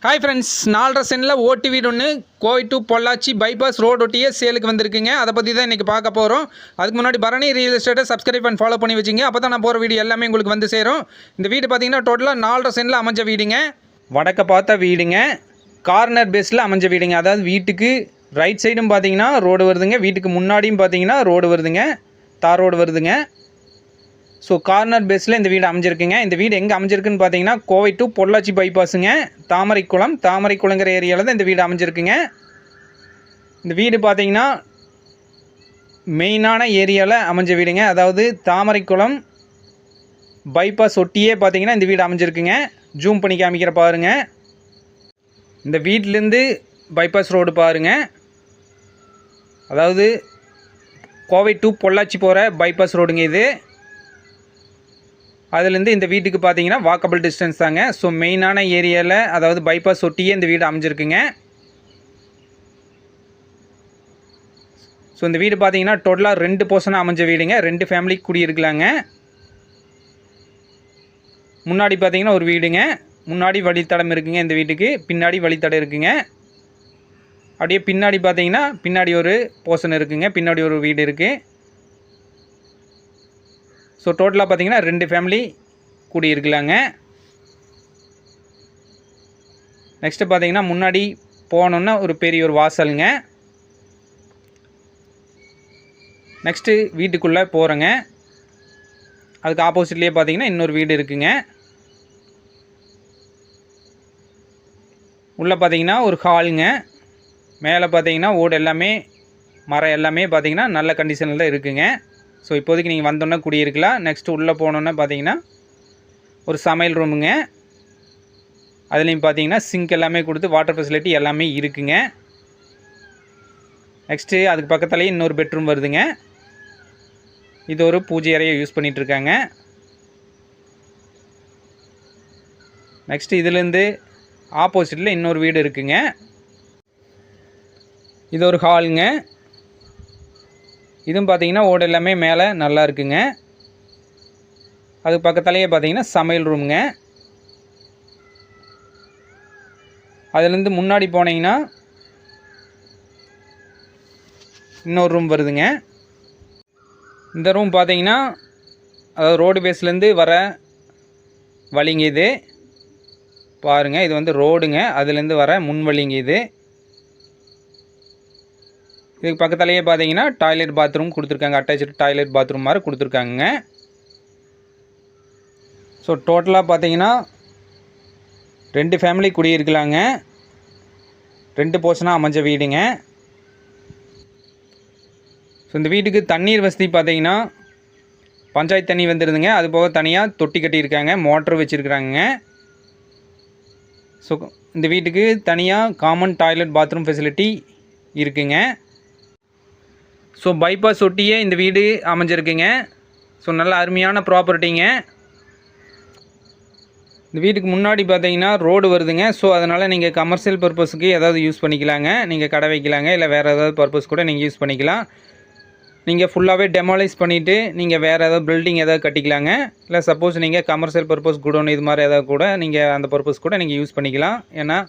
Hi friends, 4.5 சென்டில் ஓட்டு வீடு ஒன்று Kovai to Pollachi bypass road ஒட்டியே சேலுக்கு வந்திருக்குங்க. அதை பற்றி தான் இன்றைக்கி பார்க்க போகிறோம். அதுக்கு முன்னாடி பரணி ரியல் எஸ்டேட்டை சப்ஸ்கிரைப் அண்ட் ஃபாலோ பண்ணி வச்சுங்க. அப்போ தான் நான் போகிற வீடியோ எல்லாமே உங்களுக்கு வந்து சேரும். இந்த வீடு பார்த்தீங்கன்னா டோட்டலாக 4.5 சென்டில் அமைஞ்ச வீடுங்க. வடக்க பார்த்த வீடுங்க, கார்னர் பேஸில் அமைஞ்ச வீடுங்க. அதாவது வீட்டுக்கு ரைட் சைடும் பார்த்தீங்கன்னா ரோடு வருதுங்க, வீட்டுக்கு முன்னாடியும் பார்த்தீங்கன்னா ரோடு வருதுங்க, தார் ரோடு வருதுங்க. ஸோ கார்னர் பேஸில் இந்த வீடு அமைஞ்சிருக்குங்க. இந்த வீடு எங்கே அமைஞ்சிருக்குன்னு பார்த்தீங்கன்னா கோவை டு பொள்ளாச்சி பைபாஸுங்க, தாமரைக்குளங்கிற ஏரியாவில் தான் இந்த வீடு அமைஞ்சிருக்குங்க. இந்த வீடு பார்த்தீங்கன்னா மெயினான ஏரியாவில் அமைஞ்ச வீடுங்க. அதாவது தாமரைக்குளம் பைபாஸ் ஒட்டியே பார்த்தீங்கன்னா இந்த வீடு அமைஞ்சிருக்குங்க. ஜூம் பண்ணி காமிக்கிற பாருங்க. இந்த வீட்டிலேருந்து பைபாஸ் ரோடு பாருங்க. அதாவது கோவை டு பொள்ளாச்சி போகிற பைபாஸ் ரோடுங்க இது. அதுலேருந்து இந்த வீட்டுக்கு பார்த்தீங்கன்னா வாக்கபிள் டிஸ்டன்ஸ் தாங்க. ஸோ மெயினான ஏரியாவில், அதாவது பைபாஸ் ஒட்டியே இந்த வீடு அமைஞ்சிருக்குங்க. ஸோ இந்த வீடு பார்த்தீங்கன்னா டோட்டலாக 2 போர்ஷனாக அமைஞ்ச வீடுங்க. 2 ஃபேமிலி குடியிருக்கலாங்க. முன்னாடி பார்த்தீங்கன்னா ஒரு வீடுங்க, முன்னாடி வழித்தடம் இருக்குங்க. இந்த வீட்டுக்கு பின்னாடி வழித்தடம் இருக்குங்க. அப்படியே பின்னாடி பார்த்தீங்கன்னா பின்னாடி ஒரு போர்ஷன் இருக்குங்க, பின்னாடி ஒரு வீடு இருக்குது. ஸோ டோட்டலாக பார்த்தீங்கன்னா 2 ஃபேமிலி கூடி இருக்கலாங்க. நெக்ஸ்ட்டு பார்த்தீங்கன்னா முன்னாடி போனோன்னா ஒரு பெரிய ஒரு வாசலுங்க. நெக்ஸ்ட்டு வீட்டுக்குள்ளே போகிறேங்க. அதுக்கு ஆப்போசிட்லேயே பார்த்தீங்கன்னா இன்னொரு வீடு இருக்குங்க. உள்ளே பார்த்தீங்கன்னா ஒரு ஹாலுங்க. மேலே பார்த்தீங்கன்னா ஓடு எல்லாமே, மரம் எல்லாமே பார்த்தீங்கன்னா நல்ல கண்டிஷனில் தான் இருக்குங்க. ஸோ இப்போதைக்கு நீங்கள் வந்தோன்னே குடியிருக்கலாம். நெக்ஸ்ட்டு உள்ளே போனோன்னே பார்த்தீங்கன்னா ஒரு சமையல் ரூமுங்க. அதுலேயும் பார்த்தீங்கன்னா சிங்க் எல்லாமே கொடுத்து வாட்டர் ஃபெசிலிட்டி எல்லாமே இருக்குங்க. நெக்ஸ்ட்டு அதுக்கு பக்கத்துலேயே இன்னொரு பெட்ரூம் வருதுங்க. இது ஒரு பூஜை அறையை யூஸ் பண்ணிகிட்ருக்காங்க. நெக்ஸ்ட்டு இதுலேருந்து ஆப்போசிட்டில் இன்னொரு வீடு இருக்குங்க. இது ஒரு ஹாலுங்க. இதுவும் பார்த்தீங்கன்னா ஓடு எல்லாமே மேலே நல்லா இருக்குங்க. அதுக்கு பக்கத்துலேயே பார்த்தீங்கன்னா சமையல் ரூமுங்க. அதுலேருந்து முன்னாடி போனீங்கன்னா இன்னொரு ரூம் வருதுங்க. இந்த ரூம் பார்த்தீங்கன்னா அதாவது ரோடு பேஸ்லேருந்து வர வழிங்க இது பாருங்கள். இது வந்து ரோடுங்க, அதுலேருந்து வர முன் வழிங்க இது. இதுக்கு பக்கத்துலேயே பார்த்தீங்கன்னா டாய்லெட் பாத்ரூம் கொடுத்துருக்காங்க. அட்டாச்சு டாய்லெட் பாத்ரூம் மாதிரி கொடுத்துருக்காங்க. ஸோ டோட்டலாக பார்த்தீங்கன்னா 2 ஃபேமிலி குடியிருக்கலாங்க. 2 போர்ஷனாக அமைஞ்ச வீடுங்க. ஸோ இந்த வீட்டுக்கு தண்ணீர் வசதி பார்த்தீங்கன்னா பஞ்சாயத்து தண்ணி வந்துடுதுங்க. அது போக தனியாக தொட்டி கட்டியிருக்காங்க, மோட்ரு வச்சுருக்குறாங்க. ஸோ இந்த வீட்டுக்கு தனியாக காமன் டாய்லெட் பாத்ரூம் ஃபெசிலிட்டி இருக்குங்க. ஸோ பைபாஸ் ஒட்டியே இந்த வீடு அமைஞ்சிருக்குங்க. ஸோ நல்ல அருமையான ப்ராப்பர்ட்டிங்க. இந்த வீட்டுக்கு முன்னாடி பார்த்தீங்கன்னா ரோடு வருதுங்க. ஸோ அதனால் நீங்கள் கமர்ஷியல் பர்பஸுக்கு ஏதாவது யூஸ் பண்ணிக்கலாங்க. நீங்கள் கடை வைக்கலாங்க, இல்லை வேறு ஏதாவது பர்பஸ் கூட நீங்கள் யூஸ் பண்ணிக்கலாம். நீங்கள் ஃபுல்லாகவே டெமாலைஸ் பண்ணிவிட்டு நீங்கள் வேறு ஏதாவது பில்டிங் ஏதாவது கட்டிக்கலாங்க. இல்லை சப்போஸ் நீங்கள் கமர்ஷியல் பர்பஸ் குடோன் இது மாதிரி ஏதாவது கூட நீங்கள் அந்த பர்பஸ் கூட நீங்கள் யூஸ் பண்ணிக்கலாம். ஏன்னா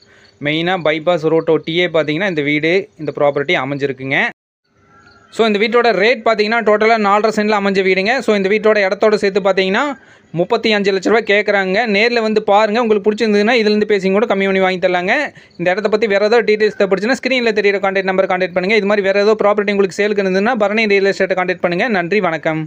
மெயினாக பைபாஸ் ரோட்டை ஒட்டியே பார்த்தீங்கன்னா இந்த வீடு, இந்த ப்ராப்பர்ட்டி அமைஞ்சிருக்குங்க. ஸோ இந்த வீட்டோட ரேட் பார்த்தீங்கன்னா டோட்டலாக 4.5 சென்டில் அமைஞ்ச வீடுங்க. ஸோ இந்த வீட்டோட இடத்தோட சேர்த்து பார்த்தீங்கன்னா 35 லட்ச ரூபா கேட்குறாங்க. நேரில் வந்து பாருங்கள், உங்களுக்கு பிடிச்சிருந்ததுன்னா இதுலேருந்து பேசி கூட கம்மி பண்ணி வாங்கி தரலாங்க. இந்த இடத்த பற்றி வேறு ஏதாவது டீட்டெயில்ஸ் தேவைப்படுச்சுன்னா ஸ்க்ரீனில் தெரியிற கான்டாக்ட் நம்பர் கான்டாக்ட் பண்ணுங்கள். இது மாதிரி வேறு ஏதோ ப்ராப்பர்ட்டி உங்களுக்கு சேலுக்கு இருந்ததுன்னா பரணி ரியல் எஸ்டேட்டை கான்டாக்ட் பண்ணுங்கள். நன்றி, வணக்கம்.